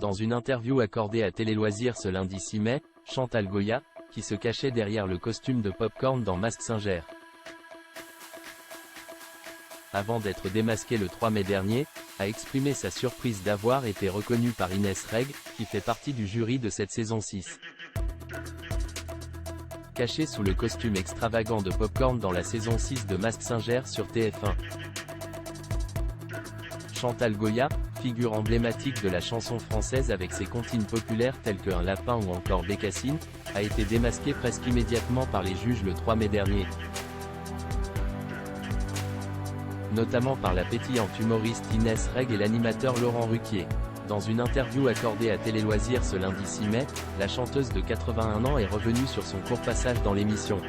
Dans une interview accordée à Télé Loisirs ce lundi 6 mai, Chantal Goya, qui se cachait derrière le costume de Popcorn dans Mask Singer, avant d'être démasquée le 3 mai dernier, a exprimé sa surprise d'avoir été reconnue par Inès Reg, qui fait partie du jury de cette saison 6. Cachée sous le costume extravagant de Popcorn dans la saison 6 de Mask Singer sur TF1. Chantal Goya, figure emblématique de la chanson française avec ses comptines populaires telles que Un lapin ou encore Bécassine, a été démasquée presque immédiatement par les juges le 3 mai dernier. Notamment par la pétillante humoriste Inès Reg et l'animateur Laurent Ruquier. Dans une interview accordée à Télé Loisirs ce lundi 6 mai, la chanteuse de 81 ans est revenue sur son court passage dans l'émission.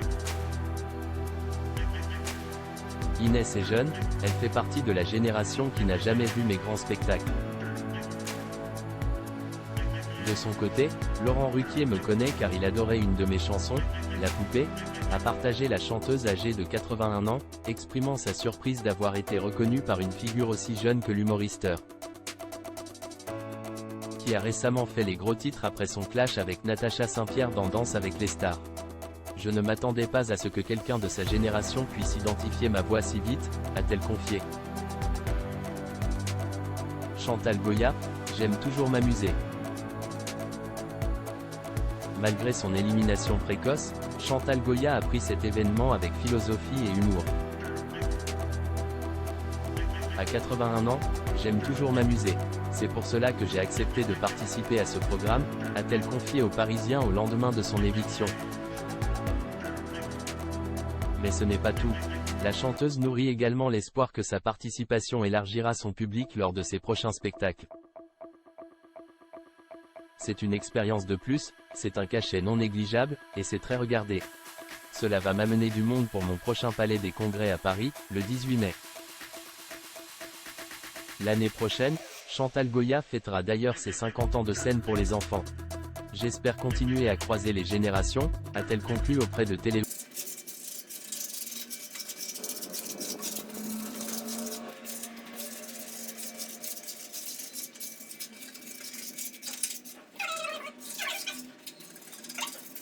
Inès est jeune, elle fait partie de la génération qui n'a jamais vu mes grands spectacles. De son côté, Laurent Ruquier me connaît car il adorait une de mes chansons, La Poupée, a partagé la chanteuse âgée de 81 ans, exprimant sa surprise d'avoir été reconnue par une figure aussi jeune que l'humoristeur, qui a récemment fait les gros titres après son clash avec Natacha Saint-Pierre dans Danse avec les stars. Je ne m'attendais pas à ce que quelqu'un de sa génération puisse identifier ma voix si vite, a-t-elle confié. Chantal Goya, j'aime toujours m'amuser. Malgré son élimination précoce, Chantal Goya a pris cet événement avec philosophie et humour. À 81 ans, j'aime toujours m'amuser. C'est pour cela que j'ai accepté de participer à ce programme, a-t-elle confié aux Parisiens au lendemain de son éviction. Mais ce n'est pas tout. La chanteuse nourrit également l'espoir que sa participation élargira son public lors de ses prochains spectacles. C'est une expérience de plus, c'est un cachet non négligeable, et c'est très regardé. Cela va m'amener du monde pour mon prochain Palais des Congrès à Paris, le 18 mai. L'année prochaine, Chantal Goya fêtera d'ailleurs ses 50 ans de scène pour les enfants. J'espère continuer à croiser les générations, a-t-elle conclu auprès de Télé.